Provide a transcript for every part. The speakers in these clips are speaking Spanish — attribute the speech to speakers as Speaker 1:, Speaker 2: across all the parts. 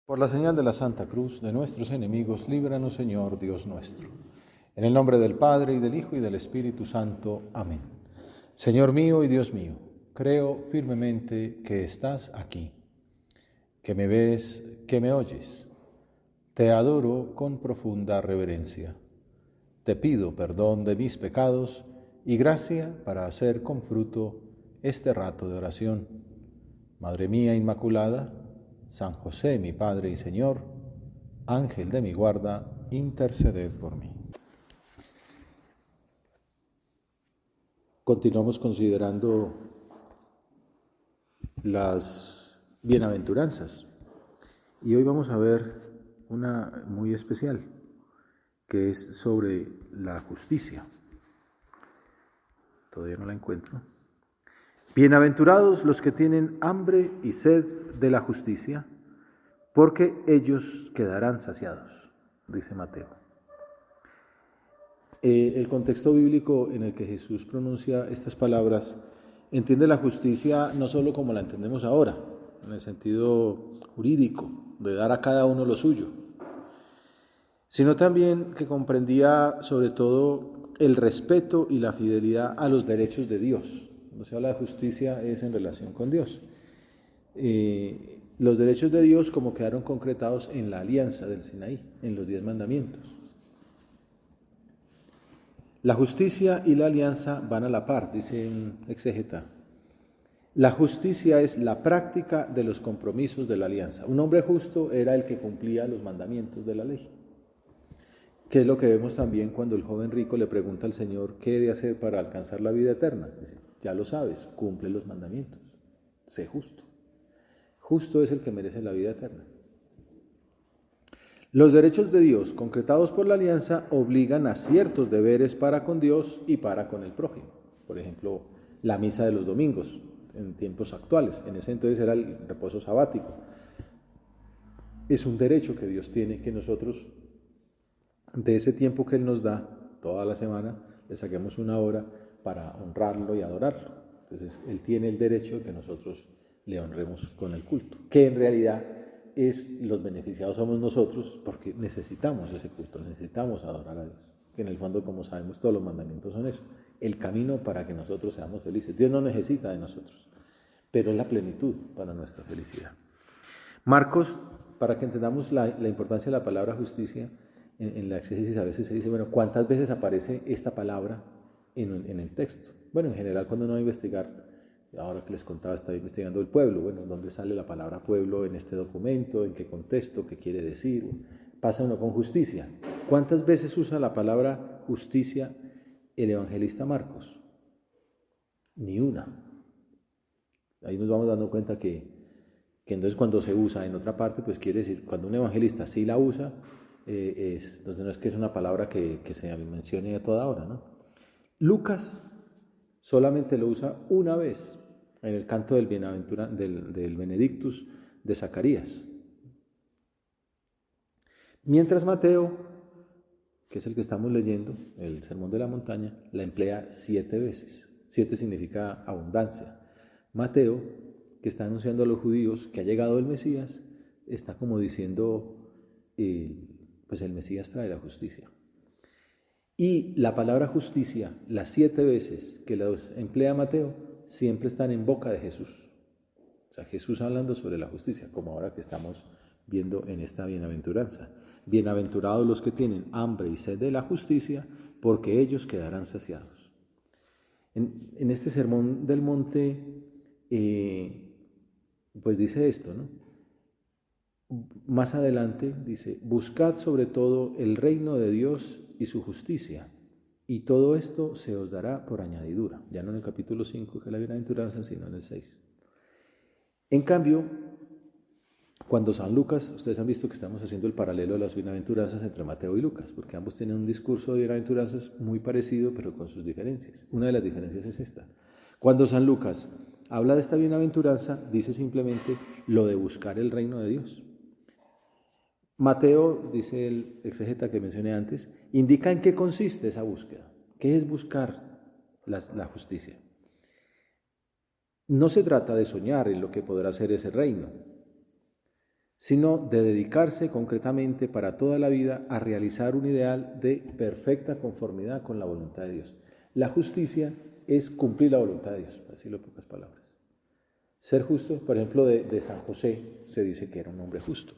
Speaker 1: Por la señal de la Santa Cruz de nuestros enemigos, líbranos, Señor Dios nuestro. En el nombre del Padre, y del Hijo, y del Espíritu Santo. Amén. Señor mío y Dios mío, creo firmemente que estás aquí, que me ves, que me oyes. Te adoro con profunda reverencia. Te pido perdón de mis pecados y gracia para hacer con fruto este rato de oración. Madre mía Inmaculada, San José, mi Padre y Señor, Ángel de mi guarda, interceded por mí. Continuamos considerando las bienaventuranzas y hoy vamos a ver una muy especial, que es sobre la justicia. Todavía no la encuentro. Bienaventurados los que tienen hambre y sed de la justicia, porque ellos quedarán saciados, dice Mateo. El contexto bíblico en el que Jesús pronuncia estas palabras entiende la justicia no solo como la entendemos ahora, en el sentido jurídico, de dar a cada uno lo suyo, sino también que comprendía sobre todo el respeto y la fidelidad a los derechos de Dios. Cuando se habla de justicia es en relación con Dios. Los derechos de Dios como quedaron concretados en la alianza del Sinaí, en los 10 mandamientos. La justicia y la alianza van a la par, dice en exégeta. La justicia es la práctica de los compromisos de la alianza. Un hombre justo era el que cumplía los mandamientos de la ley, que es lo que vemos también cuando el joven rico le pregunta al Señor qué he de hacer para alcanzar la vida eterna. Dice, ya lo sabes, cumple los mandamientos, sé justo. Justo es el que merece la vida eterna. Los derechos de Dios, concretados por la alianza, obligan a ciertos deberes para con Dios y para con el prójimo. Por ejemplo, la misa de los domingos, en tiempos actuales. En ese entonces era el reposo sabático. Es un derecho que Dios tiene, que nosotros, de ese tiempo que Él nos da, toda la semana, le saquemos una hora para honrarlo y adorarlo. Entonces, Él tiene el derecho de que nosotros le honremos con el culto, que en realidad los beneficiados somos nosotros, porque necesitamos ese culto, necesitamos adorar a Dios, que en el fondo, como sabemos, todos los mandamientos son eso, el camino para que nosotros seamos felices. Dios no necesita de nosotros, pero es la plenitud para nuestra felicidad. Marcos, para que entendamos la importancia de la palabra justicia, en la exégesis a veces se dice, bueno, ¿cuántas veces aparece esta palabra en el texto? Bueno, en general cuando uno va a investigar, ahora que les contaba, estaba investigando el pueblo, bueno, ¿dónde sale la palabra pueblo en este documento? ¿En qué contexto? ¿Qué quiere decir? Pasa uno con justicia. ¿Cuántas veces usa la palabra justicia el evangelista Marcos? Ni una. Ahí nos vamos dando cuenta que entonces cuando se usa en otra parte, pues quiere decir, cuando un evangelista sí la usa, entonces no es que es una palabra que se mencione a toda hora, ¿no? Lucas solamente lo usa una vez, en el canto del del Benedictus de Zacarías. Mientras Mateo, que es el que estamos leyendo, el Sermón de la Montaña, la emplea 7 veces. 7 significa abundancia. Mateo, que está anunciando a los judíos que ha llegado el Mesías, está como diciendo, pues el Mesías trae la justicia. Y la palabra justicia, las 7 veces que los emplea Mateo, siempre están en boca de Jesús. O sea, Jesús hablando sobre la justicia, como ahora que estamos viendo en esta bienaventuranza. Bienaventurados los que tienen hambre y sed de la justicia, porque ellos quedarán saciados. En este sermón del monte, pues dice esto, ¿no? Más adelante dice, buscad sobre todo el reino de Dios y su justicia, y todo esto se os dará por añadidura. Ya no en el capítulo 5, que es la bienaventuranza, sino en el 6. En cambio, cuando San Lucas, ustedes han visto que estamos haciendo el paralelo de las bienaventuranzas entre Mateo y Lucas, porque ambos tienen un discurso de bienaventuranzas muy parecido, pero con sus diferencias. Una de las diferencias es esta. Cuando San Lucas habla de esta bienaventuranza, dice simplemente lo de buscar el reino de Dios. Mateo, dice el exégeta que mencioné antes, indica en qué consiste esa búsqueda. ¿Qué es buscar la justicia? No se trata de soñar en lo que podrá ser ese reino, sino de dedicarse concretamente para toda la vida a realizar un ideal de perfecta conformidad con la voluntad de Dios. La justicia es cumplir la voluntad de Dios, para decirlo en pocas palabras. Ser justo, por ejemplo, de San José se dice que era un hombre justo.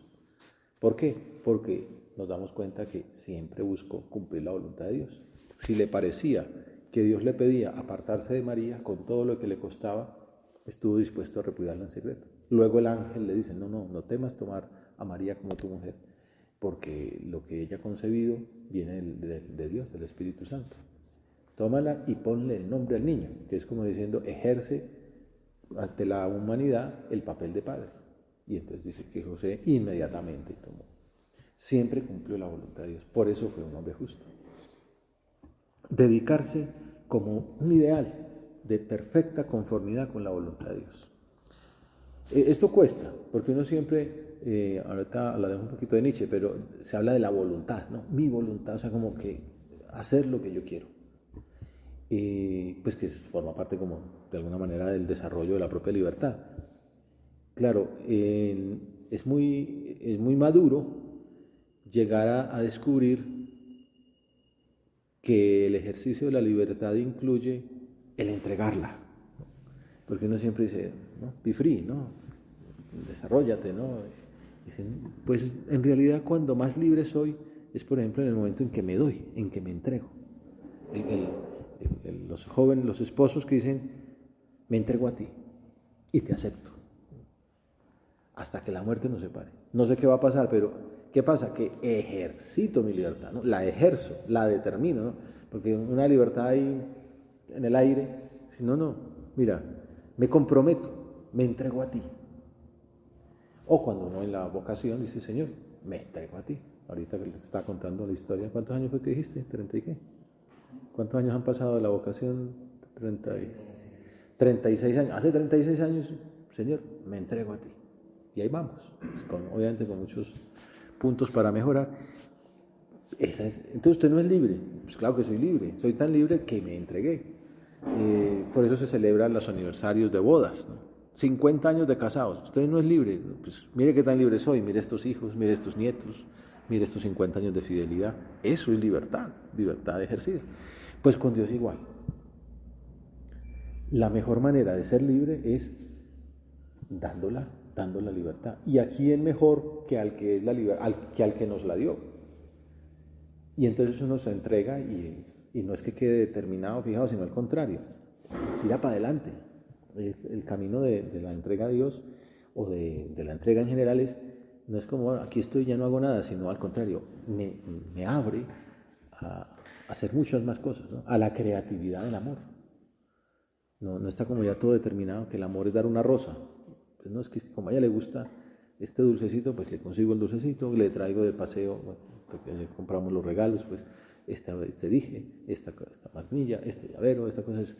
Speaker 1: ¿Por qué? Porque nos damos cuenta que siempre buscó cumplir la voluntad de Dios. Si le parecía que Dios le pedía apartarse de María con todo lo que le costaba, estuvo dispuesto a repudiarla en secreto. Luego el ángel le dice, no temas tomar a María como tu mujer, porque lo que ella ha concebido viene de Dios, del Espíritu Santo. Tómala y ponle el nombre al niño, que es como diciendo, ejerce ante la humanidad el papel de padre. Y entonces dice que José inmediatamente tomó. Siempre cumplió la voluntad de Dios, por eso fue un hombre justo. Dedicarse como un ideal de perfecta conformidad con la voluntad de Dios. Esto cuesta, porque uno siempre, ahorita hablaremos un poquito de Nietzsche, pero se habla de la voluntad, ¿no? Mi voluntad, o sea, como que hacer lo que yo quiero. Pues que forma parte como, de alguna manera, del desarrollo de la propia libertad. Claro, es muy maduro llegar a descubrir que el ejercicio de la libertad incluye el entregarla, ¿no? Porque uno siempre dice, ¿no? Be free, ¿no? Desarróllate, ¿no? Dicen, pues en realidad cuando más libre soy es, por ejemplo, en el momento en que me doy, en que me entrego. Los jóvenes, los esposos que dicen, me entrego a ti y te acepto, hasta que la muerte nos separe. No sé qué va a pasar, pero ¿qué pasa? Que ejercito mi libertad, ¿no? La ejerzo, la determino, ¿no? Porque una libertad ahí en el aire, si no, mira, me comprometo, me entrego a ti. O cuando uno en la vocación dice, Señor, me entrego a ti. Ahorita que les estaba contando la historia, ¿cuántos años fue que dijiste? ¿30 y qué? ¿Cuántos años han pasado de la vocación? 36 años. Hace 36 años, Señor, me entrego a ti. Y ahí vamos, obviamente con muchos puntos para mejorar. Entonces, ¿usted no es libre? Pues claro que soy libre. Soy tan libre que me entregué. Por eso se celebran los aniversarios de bodas, ¿no? 50 años de casados. Usted no es libre. Pues mire qué tan libre soy. Mire estos hijos, mire estos nietos, mire estos 50 años de fidelidad. Eso es libertad, libertad ejercida. Pues con Dios igual. La mejor manera de ser libre es dando la libertad. ¿Y a quién mejor que al que es la libertad, al que nos la dio? Y entonces uno se entrega y no es que quede determinado, fijado, sino al contrario, tira para adelante. Es el camino de la entrega a Dios o de la entrega en general no es como, bueno, aquí estoy, ya no hago nada, sino al contrario, me abre a hacer muchas más cosas, ¿no? A la creatividad del amor. No está como ya todo determinado, que el amor es dar una rosa. Pues no, es que como a ella le gusta este dulcecito, pues le consigo el dulcecito, le traigo de paseo, bueno, compramos los regalos, pues este dije, esta magnilla, este llavero, esta cosa es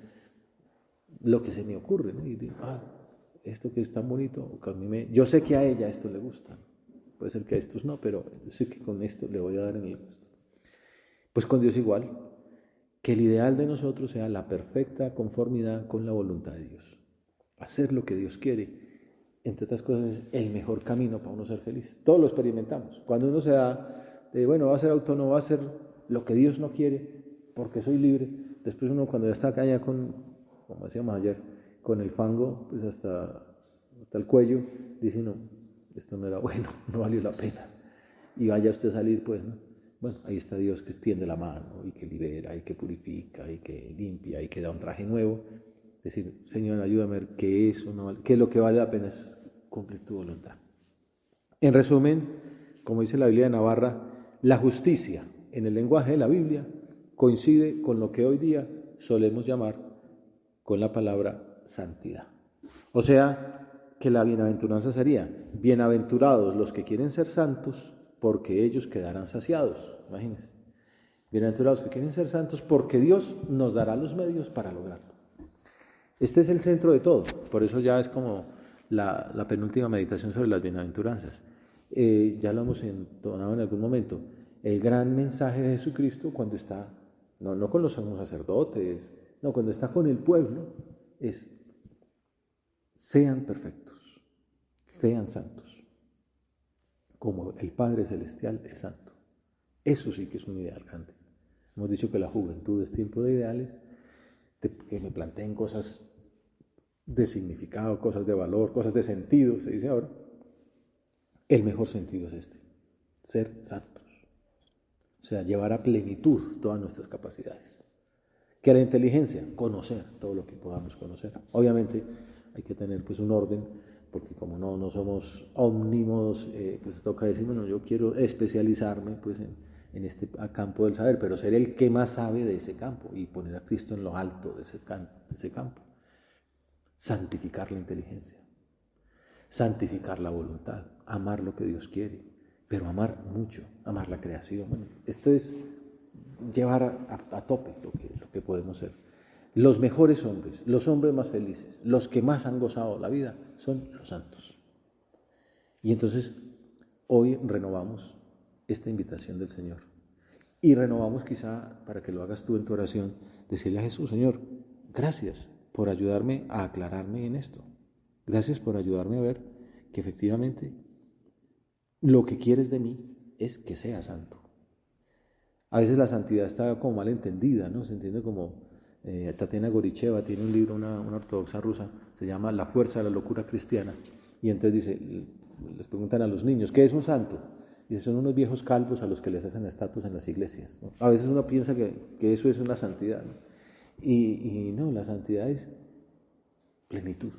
Speaker 1: lo que se me ocurre, ¿no? Y digo, esto que es tan bonito, yo sé que a ella esto le gusta, puede ser que a estos no, pero yo sé que con esto le voy a dar en el gusto. Pues con Dios igual, que el ideal de nosotros sea la perfecta conformidad con la voluntad de Dios, hacer lo que Dios quiere. Entre otras cosas, es el mejor camino para uno ser feliz. Todos lo experimentamos. Cuando uno se da, va a ser autónomo, va a hacer lo que Dios no quiere, porque soy libre. Después uno cuando ya está acá ya como decíamos ayer, con el fango, pues hasta el cuello, dice, no, esto no era bueno, no valió la pena. Y vaya usted a salir, pues, ¿no? Bueno, ahí está Dios que extiende la mano y que libera y que purifica y que limpia y que da un traje nuevo. Es decir, Señor, ayúdame a ver que eso no vale, que lo que vale la pena es cumplir tu voluntad. En resumen, como dice la Biblia de Navarra, la justicia en el lenguaje de la Biblia coincide con lo que hoy día solemos llamar con la palabra santidad. O sea, que la bienaventuranza sería, bienaventurados los que quieren ser santos, porque ellos quedarán saciados. Imagínense. Bienaventurados los que quieren ser santos, porque Dios nos dará los medios para lograrlo. Este es el centro de todo, por eso ya es como la penúltima meditación sobre las bienaventuranzas. Ya lo hemos entonado en algún momento. El gran mensaje de Jesucristo cuando está, no con los sumos sacerdotes, no, cuando está con el pueblo, es: sean perfectos, sean santos. como el Padre Celestial es santo. Eso sí que es un ideal grande. Hemos dicho que la juventud es tiempo de ideales, que me planteen cosas de significado, cosas de valor, cosas de sentido, se dice ahora. El mejor sentido es este, ser santos. O sea, llevar a plenitud todas nuestras capacidades. ¿Qué es la inteligencia? Conocer todo lo que podamos conocer. Obviamente hay que tener pues un orden, porque como no somos ómnimos, pues toca decir, bueno, yo quiero especializarme pues en este campo del saber, pero ser el que más sabe de ese campo y poner a Cristo en lo alto de ese campo. Santificar la inteligencia, santificar la voluntad, amar lo que Dios quiere, pero amar mucho, amar la creación. Bueno, esto es llevar a tope lo que podemos ser. Los mejores hombres, los hombres más felices, los que más han gozado la vida, son los santos. Y entonces, hoy renovamos esta invitación del Señor. Y renovamos quizá, para que lo hagas tú en tu oración, decirle a Jesús, Señor, gracias por ayudarme a aclararme en esto. Gracias por ayudarme a ver que efectivamente lo que quieres de mí es que sea santo. A veces la santidad está como mal entendida, ¿no? Se entiende como Tatiana Goricheva tiene un libro, una ortodoxa rusa, se llama La fuerza de la locura cristiana. Y entonces dice, les preguntan a los niños, ¿qué es un santo? Dice, son unos viejos calvos a los que les hacen estatuas en las iglesias, ¿no? A veces uno piensa que eso es una santidad, ¿no? Y no, la santidad es plenitud,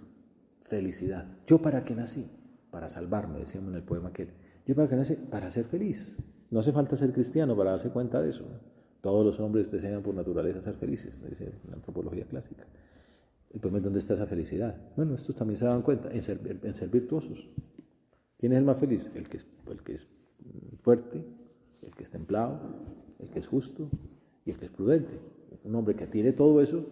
Speaker 1: felicidad. ¿Yo para qué nací? Para salvarme, decíamos en el poema aquel. ¿Yo para qué nací? Para ser feliz. No hace falta ser cristiano para darse cuenta de eso, ¿no? Todos los hombres desean por naturaleza ser felices, dice la antropología clásica. El problema es dónde está esa felicidad. Bueno, estos también se dan cuenta en ser virtuosos. ¿Quién es el más feliz? El que es fuerte, el que es templado, el que es justo y el que es prudente. Un hombre que tiene todo eso,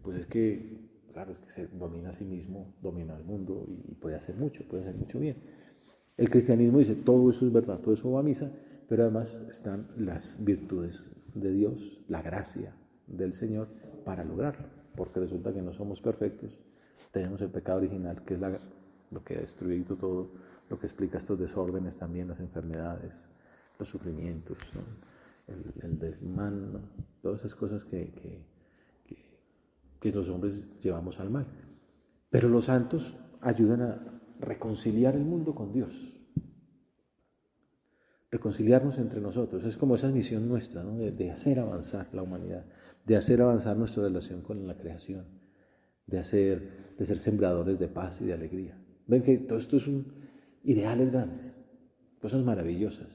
Speaker 1: pues es que, claro, es que se domina a sí mismo, domina al mundo y puede hacer mucho bien. El cristianismo dice, todo eso es verdad, todo eso va a misa, pero además están las virtudes de Dios, la gracia del Señor para lograrlo, porque resulta que no somos perfectos, tenemos el pecado original, que es lo que ha destruido todo, lo que explica estos desórdenes también, las enfermedades, los sufrimientos, ¿no? el desmán, ¿no? Todas esas cosas que los hombres llevamos al mal. Pero los santos ayudan a reconciliar el mundo con Dios, reconciliarnos entre nosotros. Es como esa misión nuestra, ¿no? de hacer avanzar la humanidad, de hacer avanzar nuestra relación con la creación, de ser sembradores de paz y de alegría. Ven que todo esto son ideales grandes, cosas maravillosas.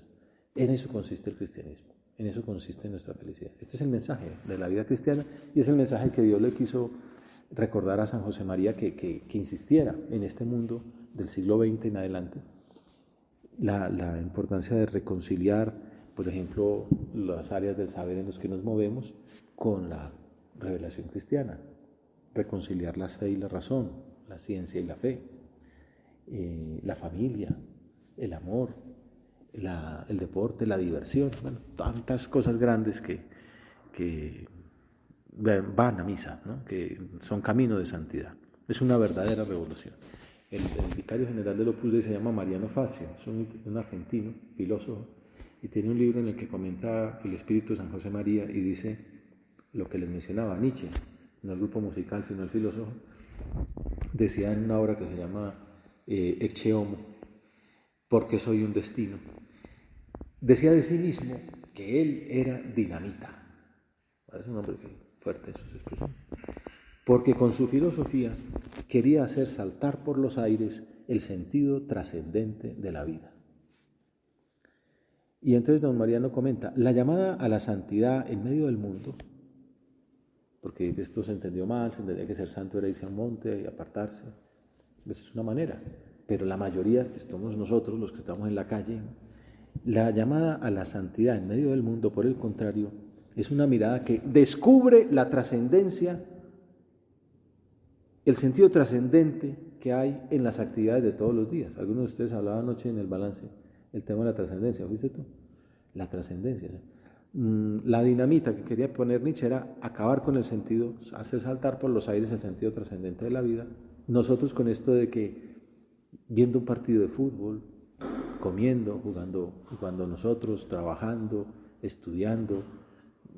Speaker 1: En eso consiste el cristianismo, en eso consiste nuestra felicidad. Este es el mensaje de la vida cristiana y es el mensaje que Dios le quiso recordar a San José María que insistiera en este mundo del siglo XX en adelante. La importancia de reconciliar, por ejemplo, las áreas del saber en los que nos movemos con la revelación cristiana, reconciliar la fe y la razón, la ciencia y la fe, la familia, el amor, el deporte, la diversión, bueno, tantas cosas grandes que van a misa, ¿no? Que son camino de santidad. Es una verdadera revolución. El vicario general del Opus Dei se llama Mariano Facio, es un argentino, filósofo, y tiene un libro en el que comenta el espíritu de San José María y dice lo que les mencionaba Nietzsche, no el grupo musical, sino el filósofo, decía en una obra que se llama Ecce Homo, porque soy un destino. Decía de sí mismo que él era dinamita. Es un hombre fuerte en sus expresiones. Porque con su filosofía quería hacer saltar por los aires el sentido trascendente de la vida. Y entonces don Mariano comenta, la llamada a la santidad en medio del mundo, porque esto se entendió mal, se entendía que ser santo era irse a un monte y apartarse, eso es una manera, pero la mayoría, que somos nosotros los que estamos en la calle, la llamada a la santidad en medio del mundo, por el contrario, es una mirada que descubre la trascendencia, el sentido trascendente que hay en las actividades de todos los días. Algunos de ustedes hablaban anoche en el balance el tema de la trascendencia, ¿viste tú? La trascendencia. La dinamita que quería poner Nietzsche era acabar con el sentido, hacer saltar por los aires el sentido trascendente de la vida. Nosotros con esto de que viendo un partido de fútbol, comiendo, jugando nosotros, trabajando, estudiando,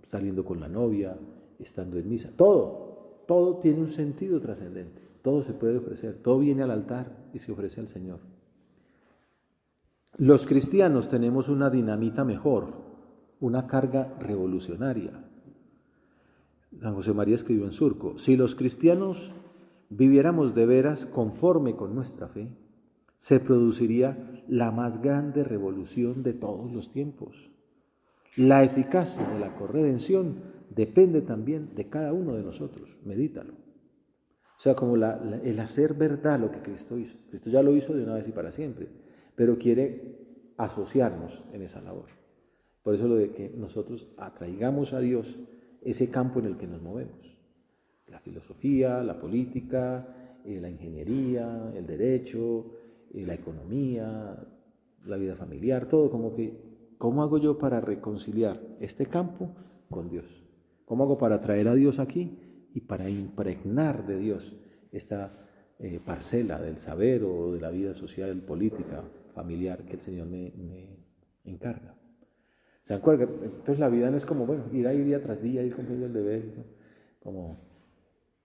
Speaker 1: saliendo con la novia, estando en misa. Todo tiene un sentido trascendente. Todo se puede ofrecer, todo viene al altar y se ofrece al Señor. Los cristianos tenemos una dinamita mejor, una carga revolucionaria. San José María escribió en Surco: si los cristianos viviéramos de veras conforme con nuestra fe, se produciría la más grande revolución de todos los tiempos. La eficacia de la corredención depende también de cada uno de nosotros. Medítalo. O sea, como el hacer verdad lo que Cristo hizo. Cristo ya lo hizo de una vez y para siempre, pero quiere asociarnos en esa labor. Por eso lo de que nosotros atraigamos a Dios ese campo en el que nos movemos. La filosofía, la política, la ingeniería, el derecho, la economía, la vida familiar, todo como que, ¿cómo hago yo para reconciliar este campo con Dios? ¿Cómo hago para traer a Dios aquí y para impregnar de Dios esta parcela del saber o de la vida social, política, familiar que el Señor me encarga? ¿Se acuerdan? Entonces la vida no es como, bueno, ir ahí día tras día, ir cumpliendo el deber, ¿no? Como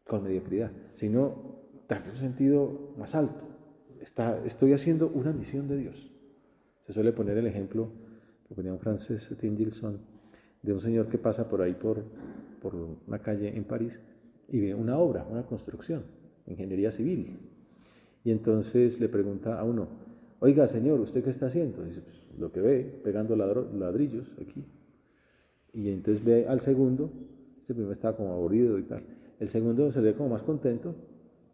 Speaker 1: con mediocridad, sino darle un sentido más alto. Estoy haciendo una misión de Dios. Se suele poner el ejemplo, que ponía un francés, Etienne Gilson, de un señor que pasa por ahí por una calle en París y ve una obra, una construcción, ingeniería civil. Y entonces le pregunta a uno: oiga, señor, ¿usted qué está haciendo? Y dice: pues, lo que ve, pegando ladrillos aquí. Y entonces ve al segundo, este primero estaba como aburrido y tal. El segundo se ve como más contento,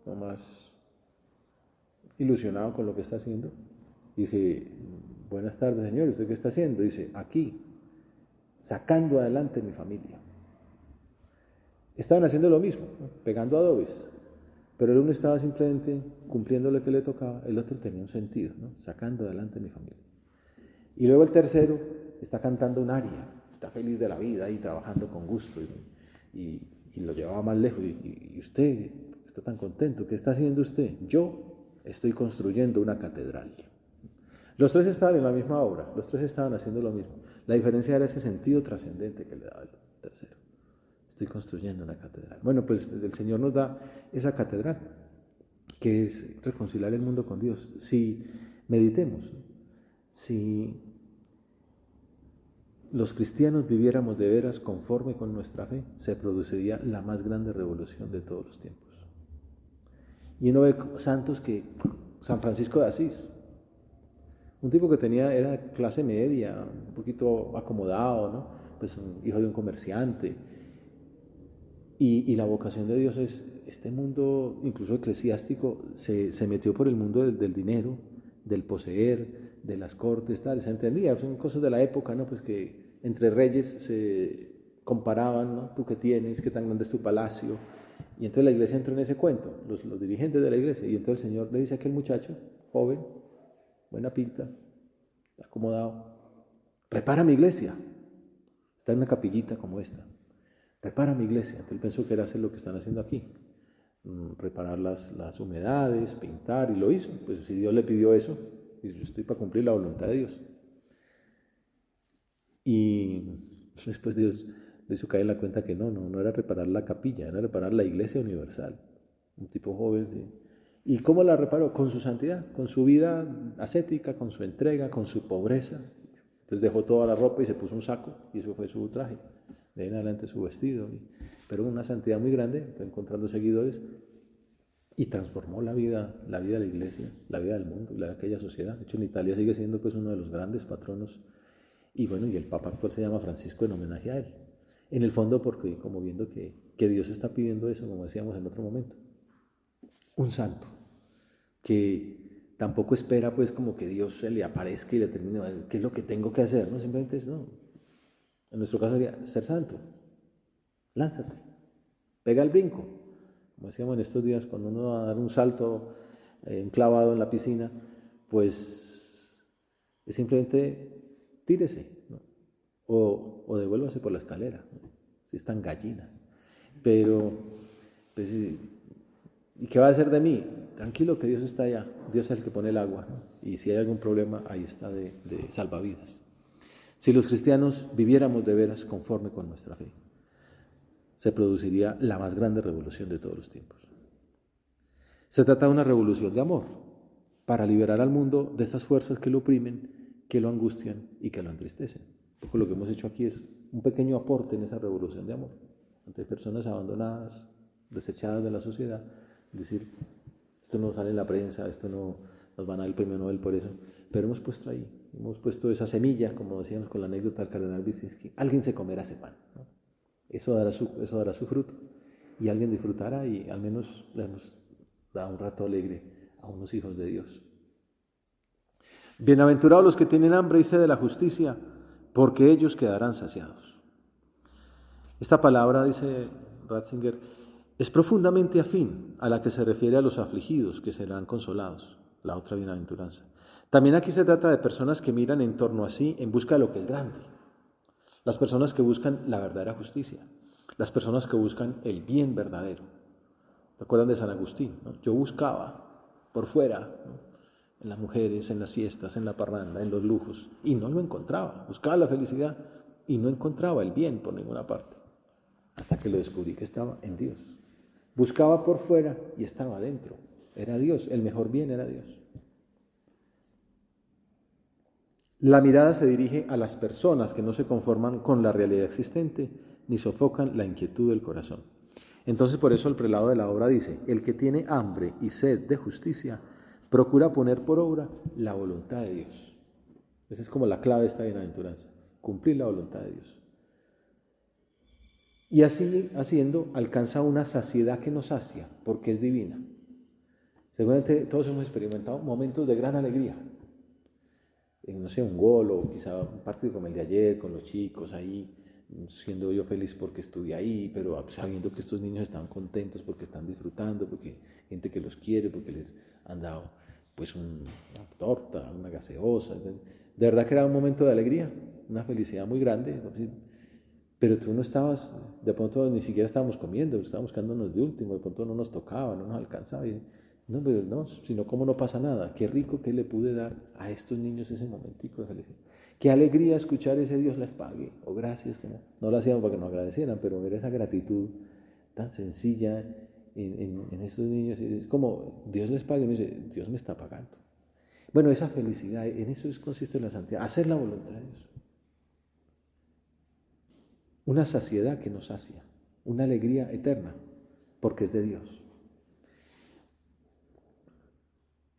Speaker 1: como más ilusionado con lo que está haciendo. Y dice: buenas tardes, señor, ¿usted qué está haciendo? Dice: aquí, sacando adelante mi familia. Estaban haciendo lo mismo, ¿no? Pegando adobes, pero el uno estaba simplemente cumpliendo lo que le tocaba, el otro tenía un sentido, ¿no? Sacando adelante mi familia. Y luego el tercero está cantando un aria, está feliz de la vida y trabajando con gusto y lo llevaba más lejos. Y usted está tan contento, ¿qué está haciendo usted? Yo estoy construyendo una catedral. Los tres estaban en la misma obra, los tres estaban haciendo lo mismo. La diferencia era ese sentido trascendente que le daba el tercero. Estoy construyendo una catedral. Bueno, pues el Señor nos da esa catedral, que es reconciliar el mundo con Dios. Si meditemos, si los cristianos viviéramos de veras conforme con nuestra fe, se produciría la más grande revolución de todos los tiempos. Y uno ve santos que, San Francisco de Asís, un tipo que era clase media, un poquito acomodado, ¿no? Pues un hijo de un comerciante. Y la vocación de Dios es, este mundo, incluso eclesiástico, se metió por el mundo del dinero, del poseer, de las cortes, tal. Se entendía, son cosas de la época, ¿no? Pues que entre reyes se comparaban, ¿no? Tú qué tienes, qué tan grande es tu palacio. Y entonces la iglesia entró en ese cuento, los dirigentes de la iglesia. Y entonces el Señor le dice a aquel muchacho, joven, buena pinta, acomodado: repara mi iglesia. Está en una capillita como esta. Repara mi iglesia. Entonces él pensó que era hacer lo que están haciendo aquí, reparar las humedades, pintar, y lo hizo. Pues si Dios le pidió eso, yo estoy para cumplir la voluntad de Dios. Y después Dios le hizo caer en la cuenta que no era reparar la capilla, era reparar la iglesia universal. Un tipo joven, ¿sí? ¿Y cómo la reparó? Con su santidad, con su vida ascética, con su entrega, con su pobreza. Entonces dejó toda la ropa y se puso un saco, y eso fue su traje. De ahí en adelante su vestido. Pero una santidad muy grande, fue encontrando seguidores y transformó la vida de la iglesia, la vida del mundo, la de aquella sociedad. De hecho, en Italia sigue siendo pues uno de los grandes patronos. Y bueno, y el Papa actual se llama Francisco en homenaje a él. En el fondo porque como viendo que Dios está pidiendo eso, como decíamos en otro momento. Un santo que tampoco espera pues como que Dios se le aparezca y le termine, ¿qué es lo que tengo que hacer? No, simplemente es, no. En nuestro caso sería ser santo. Lánzate, pega el brinco. Como decíamos en estos días, cuando uno va a dar un salto enclavado en la piscina, pues es simplemente tírese, ¿no? O devuélvase por la escalera, ¿no? Si es tan gallina. Pero, pues, ¿y qué va a hacer de mí? tranquilo que Dios está allá, Dios es el que pone el agua, ¿no? Y si hay algún problema, ahí está de salvavidas. Si los cristianos viviéramos de veras conforme con nuestra fe, se produciría la más grande revolución de todos los tiempos. Se trata de una revolución de amor, para liberar al mundo de estas fuerzas que lo oprimen, que lo angustian y que lo entristecen. Porque lo que hemos hecho aquí es un pequeño aporte en esa revolución de amor. Ante personas abandonadas, desechadas de la sociedad, decir, esto no sale en la prensa, esto no nos van a dar el premio Nobel por eso, pero hemos puesto ahí, hemos puesto esa semilla, como decíamos con la anécdota del cardenal Wyszynski, alguien se comerá ese pan, ¿no? Eso dará su fruto, y alguien disfrutará, y al menos le hemos dado un rato alegre a unos hijos de Dios. Bienaventurados los que tienen hambre y sed de la justicia, porque ellos quedarán saciados. Esta palabra, dice Ratzinger, es profundamente afín a la que se refiere a los afligidos, que serán consolados, la otra bienaventuranza. También aquí se trata de personas que miran en torno a sí en busca de lo que es grande. Las personas que buscan la verdadera justicia, las personas que buscan el bien verdadero. ¿Se acuerdan de San Agustín? ¿No? Yo buscaba por fuera, ¿no? En las mujeres, en las fiestas, en la parranda, en los lujos, y no lo encontraba. Buscaba la felicidad y no encontraba el bien por ninguna parte, hasta que lo descubrí que estaba en Dios. Buscaba por fuera y estaba adentro. Era Dios, el mejor bien era Dios. La mirada se dirige a las personas que no se conforman con la realidad existente ni sofocan la inquietud del corazón. Entonces, por eso el prelado de la obra dice, el que tiene hambre y sed de justicia, procura poner por obra la voluntad de Dios. Esa es como la clave de esta bienaventuranza, cumplir la voluntad de Dios. Y así, haciendo, alcanza una saciedad que nos sacia, porque es divina. Seguramente todos hemos experimentado momentos de gran alegría. No sé, un gol o quizá un partido como el de ayer, con los chicos ahí, siendo yo feliz porque estuve ahí, pero sabiendo que estos niños están contentos porque están disfrutando, porque gente que los quiere, porque les han dado pues una torta, una gaseosa. De verdad que era un momento de alegría, una felicidad muy grande, pero tú no estabas, de pronto ni siquiera estábamos comiendo, estábamos quedándonos de último, de pronto no nos tocaba, no nos alcanzaba. No, pero no, sino como no pasa nada. Qué rico que le pude dar a estos niños ese momentico de felicidad. Qué alegría escuchar ese Dios les pague, o gracias, como no lo hacíamos para que nos agradecieran, pero ver esa gratitud tan sencilla en estos niños, es como Dios les pague, y uno dice, Dios me está pagando. Bueno, esa felicidad, en eso consiste la santidad, hacer la voluntad de Dios. Una saciedad que nos sacia, una alegría eterna, porque es de Dios.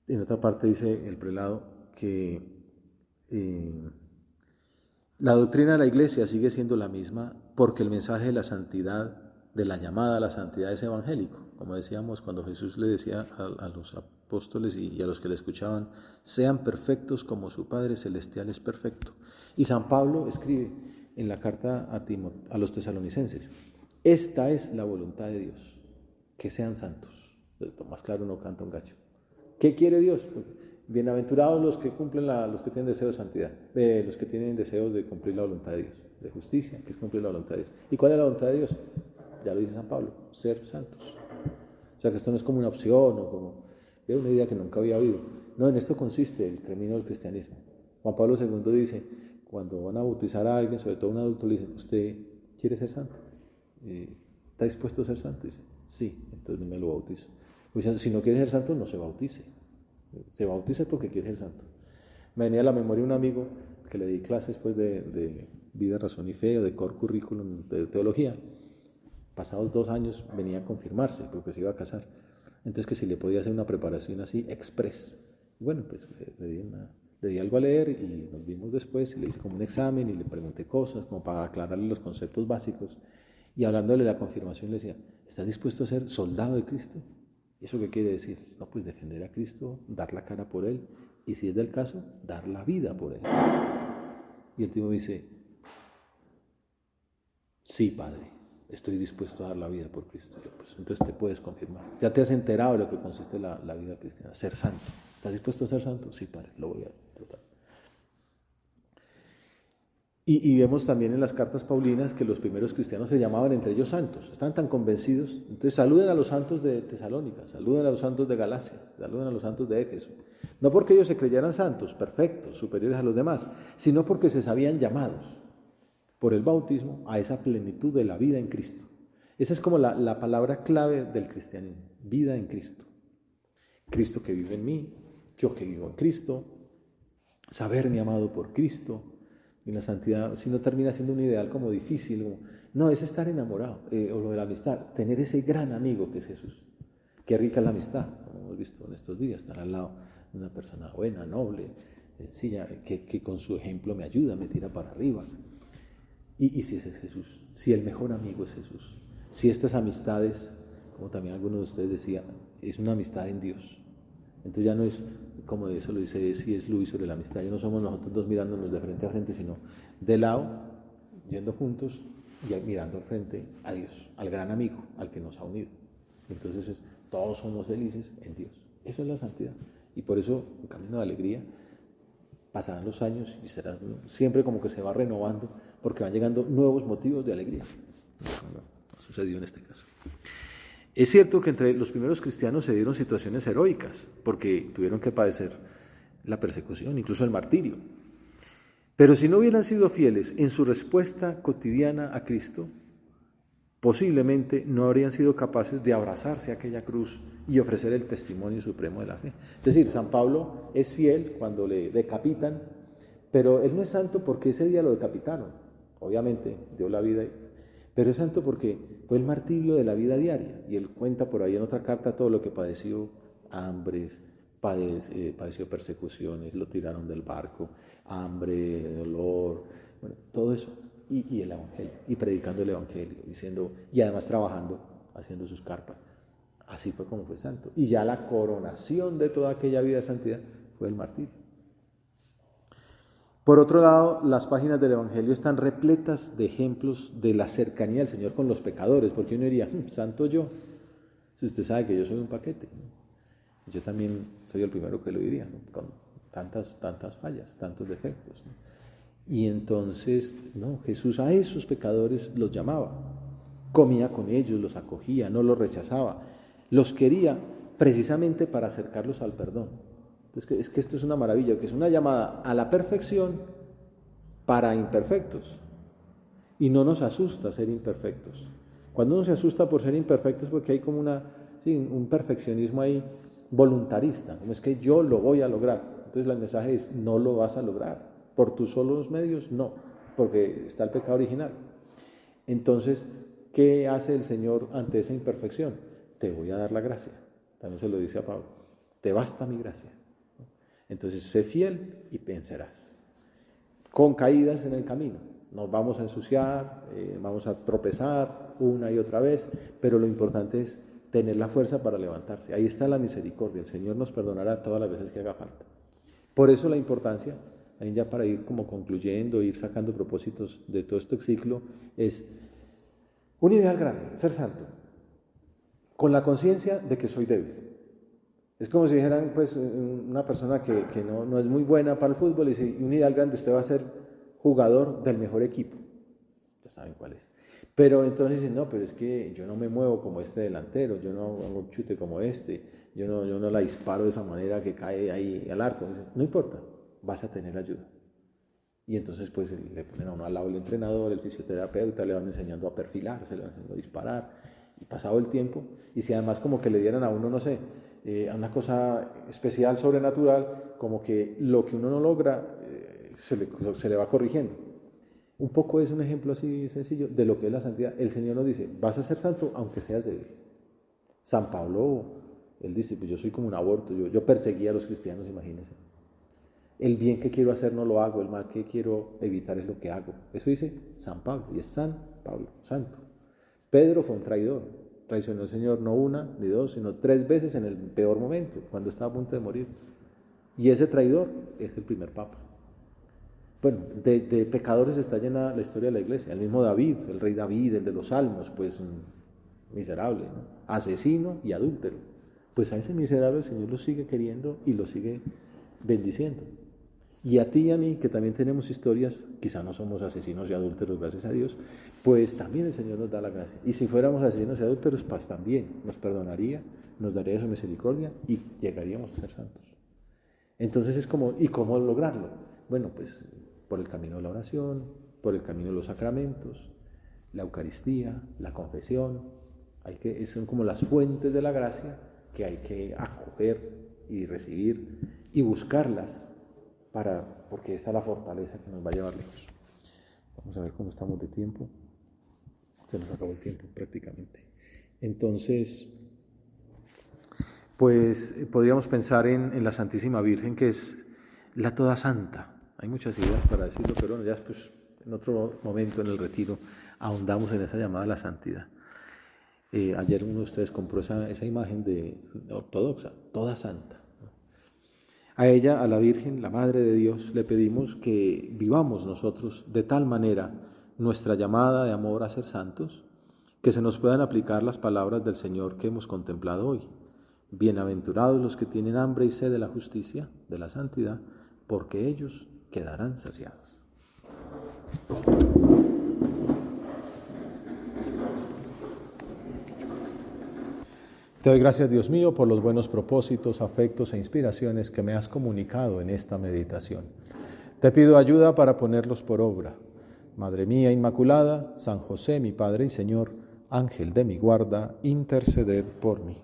Speaker 1: En otra parte dice el prelado que la doctrina de la Iglesia sigue siendo la misma porque el mensaje de la santidad, de la llamada a la santidad es evangélico. Como decíamos cuando Jesús le decía a los apóstoles y a los que le escuchaban, sean perfectos como su Padre Celestial es perfecto. Y San Pablo escribe en la carta a los tesalonicenses, esta es la voluntad de Dios, que sean santos. Más claro no canta un gallo. ¿Qué quiere Dios? Bienaventurados los que cumplen los que tienen deseo de santidad, los que tienen deseos de cumplir la voluntad de Dios, de justicia, que es cumplir la voluntad de Dios. ¿Y cuál es la voluntad de Dios? Ya lo dice San Pablo, ser santos. O sea que esto no es como una opción o como una idea que nunca había oído. No, en esto consiste el camino del cristianismo. Juan Pablo II dice, cuando van a bautizar a alguien, sobre todo a un adulto, le dicen, ¿usted quiere ser santo? ¿Está dispuesto a ser santo? Y dice, sí, entonces no me lo bautizo. Pues, si no quiere ser santo, no se bautice. Se bautiza porque quiere ser santo. Me venía a la memoria un amigo que le di clases pues, de vida, razón y fe, o de core curriculum de teología. Pasados 2 años venía a confirmarse porque se iba a casar. Entonces que si le podía hacer una preparación así, express. Bueno, pues le di algo a leer y nos vimos después y le hice como un examen y le pregunté cosas como para aclararle los conceptos básicos. Y hablándole de la confirmación le decía, ¿estás dispuesto a ser soldado de Cristo? ¿Y eso qué quiere decir? No, pues defender a Cristo, dar la cara por Él, y si es del caso, dar la vida por Él. Y el tipo me dice, sí, Padre, estoy dispuesto a dar la vida por Cristo. Pues, entonces te puedes confirmar. Ya te has enterado de lo que consiste la vida cristiana, ser santo. ¿Estás dispuesto a ser santo? Sí, Padre, lo voy a tratar. Y vemos también en las cartas paulinas que los primeros cristianos se llamaban entre ellos santos, estaban tan convencidos. Entonces saluden a los santos de Tesalónica, saluden a los santos de Galacia, saluden a los santos de Éfeso. No porque ellos se creyeran santos, perfectos, superiores a los demás, sino porque se sabían llamados por el bautismo a esa plenitud de la vida en Cristo. Esa es como la palabra clave del cristianismo, vida en Cristo. Cristo que vive en mí, yo que vivo en Cristo, saberme amado por Cristo. Y la santidad, si no, termina siendo un ideal como difícil, como, no, es estar enamorado, o lo de la amistad, tener ese gran amigo que es Jesús. Qué rica es la amistad, como hemos visto en estos días, estar al lado de una persona buena, noble, sencilla, que con su ejemplo me ayuda, me tira para arriba. Y si ese es Jesús, si el mejor amigo es Jesús, si estas amistades, como también algunos de ustedes decían, es una amistad en Dios. Entonces ya no es, como eso lo dice C.S. Lewis sobre la amistad, ya no somos nosotros dos mirándonos de frente a frente, sino de lado, yendo juntos y mirando al frente a Dios, al gran amigo, al que nos ha unido. Entonces todos somos felices en Dios. Eso es la santidad. Y por eso, un camino de alegría, pasarán los años y será siempre como que se va renovando, porque van llegando nuevos motivos de alegría. No sucedió en este caso. Es cierto que entre los primeros cristianos se dieron situaciones heroicas, porque tuvieron que padecer la persecución, incluso el martirio. Pero si no hubieran sido fieles en su respuesta cotidiana a Cristo, posiblemente no habrían sido capaces de abrazarse a aquella cruz y ofrecer el testimonio supremo de la fe. Es decir, San Pablo es fiel cuando le decapitan, pero él no es santo porque ese día lo decapitaron. Obviamente dio la vida, pero es santo porque fue el martirio de la vida diaria. Y él cuenta por ahí en otra carta todo lo que padeció: hambres, padeció persecuciones, lo tiraron del barco, hambre, dolor, bueno, todo eso. Y el evangelio, y predicando el evangelio, diciendo, y además trabajando, haciendo sus carpas. Así fue como fue santo. Y ya la coronación de toda aquella vida de santidad fue el martirio. Por otro lado, las páginas del evangelio están repletas de ejemplos de la cercanía del Señor con los pecadores, porque uno diría, santo yo, si usted sabe que yo soy un paquete. Yo también soy el primero que lo diría, ¿no? Con tantas fallas, tantos defectos, ¿no? Y entonces, no, Jesús a esos pecadores los llamaba, comía con ellos, los acogía, no los rechazaba, los quería precisamente para acercarlos al perdón. Entonces, es que esto es una maravilla, que es una llamada a la perfección para imperfectos. Y no nos asusta ser imperfectos. Cuando uno se asusta por ser imperfectos, porque hay como un perfeccionismo ahí voluntarista, como es que yo lo voy a lograr. Entonces el mensaje es, no lo vas a lograr. Por tus solos medios, no, porque está el pecado original. Entonces, ¿qué hace el Señor ante esa imperfección? Te voy a dar la gracia. También se lo dice a Pablo. Te basta mi gracia. Entonces, sé fiel y vencerás. Con caídas en el camino. Nos vamos a ensuciar, vamos a tropezar una y otra vez, pero lo importante es tener la fuerza para levantarse. Ahí está la misericordia. El Señor nos perdonará todas las veces que haga falta. Por eso la importancia, ahí ya para ir como concluyendo, ir sacando propósitos de todo este ciclo, es un ideal grande, ser santo, con la conciencia de que soy débil. Es como si dijeran, pues, una persona que no es muy buena para el fútbol, y dice, un ideal grande, usted va a ser jugador del mejor equipo. Ya saben cuál es. Pero entonces dicen, no, pero es que yo no me muevo como este delantero, yo no hago un chute como este, yo no la disparo de esa manera que cae ahí al arco. No importa, vas a tener ayuda. Y entonces pues le ponen a uno al lado el entrenador, el fisioterapeuta, le van enseñando a perfilarse, le van enseñando a disparar. Y pasado el tiempo, y si además como que le dieran a uno, no sé, una cosa especial, sobrenatural, como que lo que uno no logra, se le va corrigiendo. Un poco es un ejemplo así sencillo de lo que es la santidad. El Señor nos dice, vas a ser santo aunque seas débil. San Pablo, él dice, pues yo soy como un aborto, yo perseguía a los cristianos, imagínense. El bien que quiero hacer no lo hago, el mal que quiero evitar es lo que hago. Eso dice San Pablo, y es San Pablo, santo. Pedro fue un traidor, traicionó al Señor no una ni dos, sino 3 veces en el peor momento, cuando estaba a punto de morir. Y ese traidor es el primer papa. Bueno, de pecadores está llena la historia de la iglesia. El mismo David, el rey David, el de los salmos, pues miserable, ¿no? Asesino y adúltero. Pues a ese miserable el Señor lo sigue queriendo y lo sigue bendiciendo. Y a ti y a mí, que también tenemos historias, quizá no somos asesinos y adúlteros, gracias a Dios, pues también el Señor nos da la gracia. Y si fuéramos asesinos y adúlteros, pues también nos perdonaría, nos daría su misericordia y llegaríamos a ser santos. Entonces es como, ¿y cómo lograrlo? Bueno, pues por el camino de la oración, por el camino de los sacramentos, la Eucaristía, la confesión. Son como las fuentes de la gracia que hay que acoger y recibir y buscarlas, porque esa es la fortaleza que nos va a llevar lejos. Vamos a ver cómo estamos de tiempo. Se nos acabó el tiempo prácticamente. Entonces, pues podríamos pensar en la Santísima Virgen, que es la toda santa. Hay muchas ideas para decirlo, pero bueno, ya después, en otro momento, en el retiro, ahondamos en esa llamada a la santidad. Ayer uno de ustedes compró esa imagen de ortodoxa, toda santa. A ella, a la Virgen, la Madre de Dios, le pedimos que vivamos nosotros de tal manera nuestra llamada de amor a ser santos, que se nos puedan aplicar las palabras del Señor que hemos contemplado hoy. Bienaventurados los que tienen hambre y sed de la justicia, de la santidad, porque ellos quedarán saciados. Te doy gracias, Dios mío, por los buenos propósitos, afectos e inspiraciones que me has comunicado en esta meditación. Te pido ayuda para ponerlos por obra. Madre mía Inmaculada, San José, mi Padre y Señor, Ángel de mi guarda, interceded por mí.